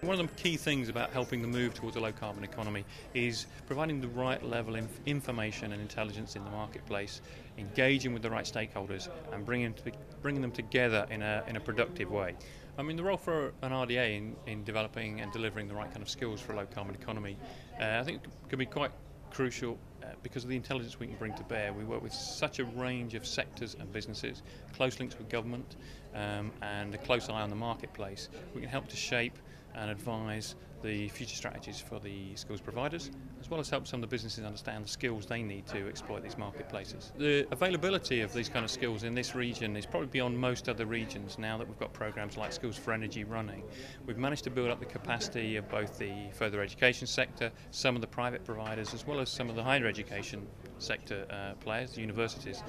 One of the key things about helping the move towards a low carbon economy is providing the right level of information and intelligence in the marketplace, engaging with the right stakeholders and bringing them together in a productive way. I mean, the role for an RDA in developing and delivering the right kind of skills for a low carbon economy, I think can be quite crucial because of the intelligence we can bring to bear. We work with such a range of sectors and businesses, close links with government and a close eye on the marketplace. We can help to shape and advise the future strategies for the skills providers, as well as help some of the businesses understand the skills they need to exploit these marketplaces. The availability of these kind of skills in this region is probably beyond most other regions now that we've got programs like Skills for Energy running. We've managed to build up the capacity of both the further education sector, some of the private providers, as well as some of the higher education sector players, the universities,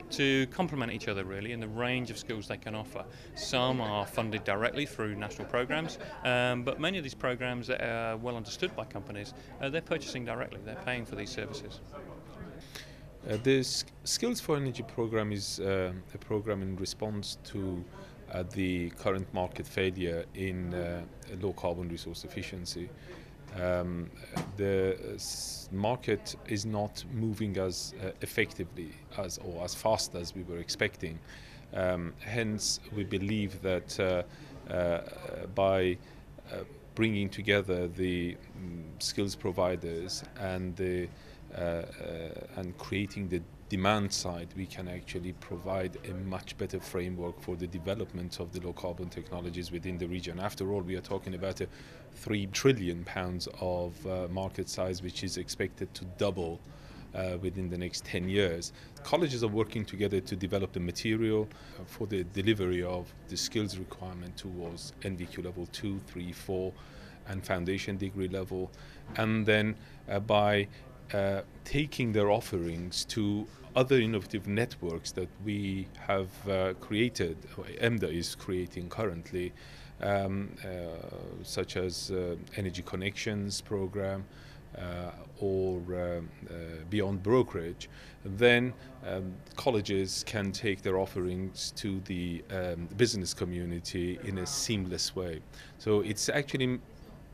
to complement each other really in the range of skills they can offer. Some are funded directly through national programs, but many of these programs that are well understood by companies, they're purchasing directly, they're paying for these services. The Skills for Energy program is a program in response to the current market failure in low carbon resource efficiency. The market is not moving as effectively or as fast as we were expecting. Hence, we believe that by bringing together the skills providers and creating the demand side, we can actually provide a much better framework for the development of the low carbon technologies within the region. After all, we are talking about a £3 trillion of market size, which is expected to double within the next 10 years. Colleges are working together to develop the material for the delivery of the skills requirement towards NVQ level 2, 3, 4 and foundation degree level, and then by taking their offerings to other innovative networks that we have created, or EMDA is creating currently, such as Energy Connections program, or Beyond Brokerage, then colleges can take their offerings to the business community in a seamless way. So it's actually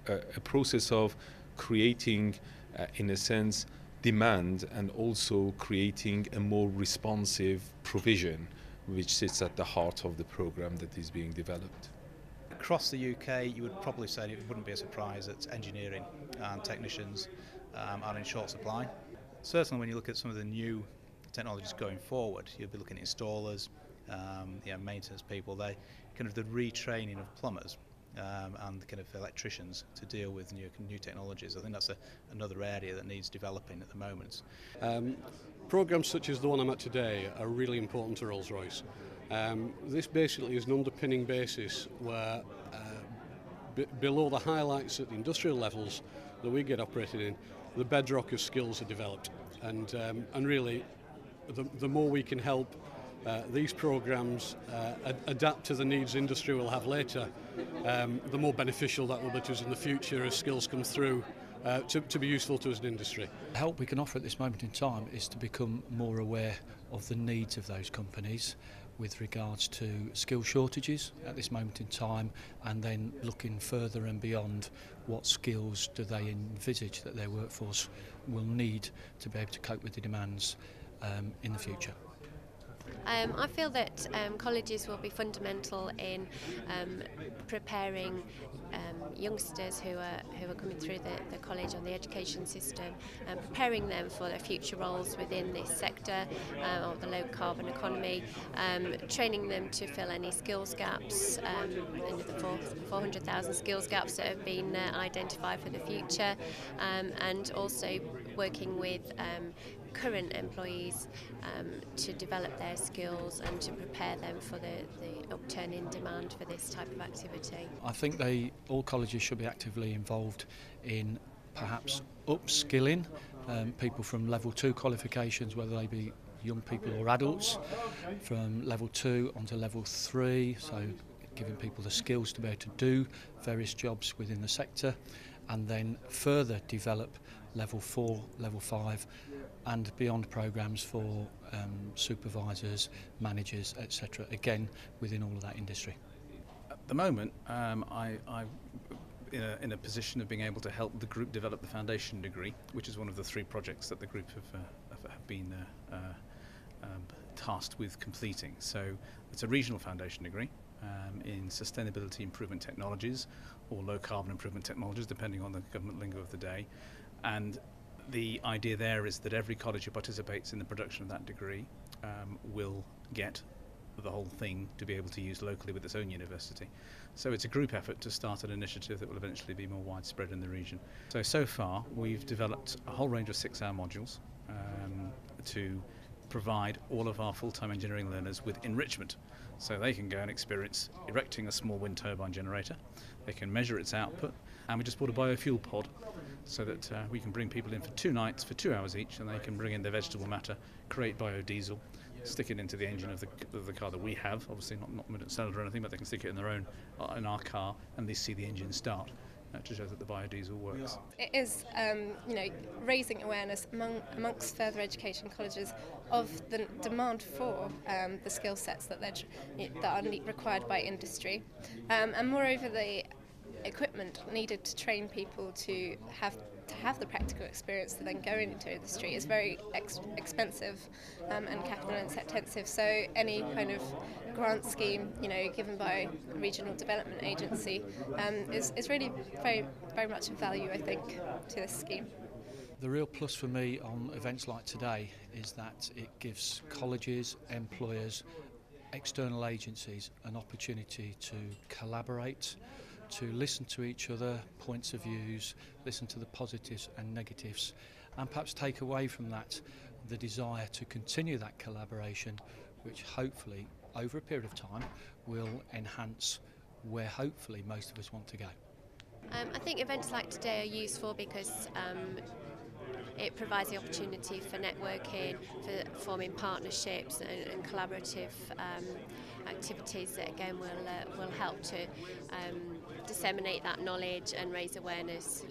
a process of creating, in a sense, demand and also creating a more responsive provision, which sits at the heart of the program that is being developed. Across the UK, you would probably say it wouldn't be a surprise that engineering and technicians are in short supply. Certainly when you look at some of the new technologies going forward, you'll be looking at installers, maintenance people, the retraining of plumbers and kind of electricians to deal with new technologies. I think that's another area that needs developing at the moment. Programmes such as the one I'm at today are really important to Rolls-Royce. This basically is an underpinning basis where below the highlights at the industrial levels that we get operated in, the bedrock of skills are developed, and really the more we can help these programmes adapt to the needs industry will have later, the more beneficial that will be to us in the future as skills come through to be useful to us as an industry. The help we can offer at this moment in time is to become more aware of the needs of those companies with regards to skill shortages at this moment in time, and then looking further and beyond, what skills do they envisage that their workforce will need to be able to cope with the demands in the future. I feel that colleges will be fundamental in preparing youngsters who are coming through the college or the education system, and preparing them for their future roles within this sector of the low carbon economy, training them to fill any skills gaps, the 400,000 skills gaps that have been identified for the future, and also working with current employees to develop their skills and to prepare them for the upturn in demand for this type of activity. I think all colleges should be actively involved in perhaps upskilling people from level 2 qualifications, whether they be young people or adults, from level 2 onto level 3, so giving people the skills to be able to do various jobs within the sector, and then further develop level 4, level 5 and beyond programmes for supervisors, managers, etc., again within all of that industry. the moment, I'm in a position of being able to help the group develop the foundation degree, which is one of the 3 projects that the group have been tasked with completing. So it's a regional foundation degree in sustainability improvement technologies or low carbon improvement technologies, depending on the government lingo of the day. And the idea there is that every college who participates in the production of that degree will get the whole thing to be able to use locally with its own university. So it's a group effort to start an initiative that will eventually be more widespread in the region. So far we've developed a whole range of 6-hour modules to provide all of our full-time engineering learners with enrichment. So they can go and experience erecting a small wind turbine generator, they can measure its output, and we just bought a biofuel pod so that we can bring people in for 2 nights for 2 hours each, and they can bring in their vegetable matter, create biodiesel, stick it into the engine of the car that we have, obviously not sold or anything, but they can stick it in their own, in our car, and they see the engine start to show that the biodiesel works. It is, raising awareness amongst further education colleges of the demand for the skill sets that are required by industry, and moreover the equipment needed to train people to have the practical experience to then go into industry is very expensive and capital intensive. So any kind of grant scheme, given by a regional development agency, is really very, very much of value, I think, to this scheme. The real plus for me on events like today is that it gives colleges, employers, external agencies an opportunity to collaborate, to listen to each other, points of views, listen to the positives and negatives, and perhaps take away from that the desire to continue that collaboration, which hopefully over a period of time will enhance where hopefully most of us want to go. I think events like today are useful because it provides the opportunity for networking, for forming partnerships and collaborative activities that again will help to disseminate that knowledge and raise awareness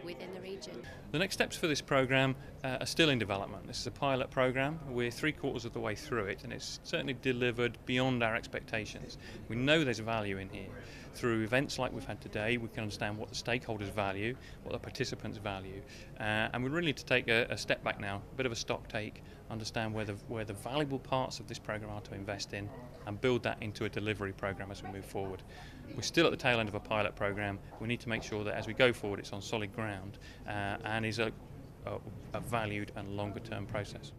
within the region. The next steps for this programme are still in development. This is a pilot programme. We're 3/4 of the way through it, and it's certainly delivered beyond our expectations. We know there's value in here. Through events like we've had today, we can understand what the stakeholders value, what the participants value, and we really need to take a step back now, a bit of a stock take, understand where the valuable parts of this programme are to invest in, and build that into a delivery programme as we move forward. We're still at the tail end of a pilot programme. We need to make sure that as we go forward it's on solid ground and is a valued and longer term process.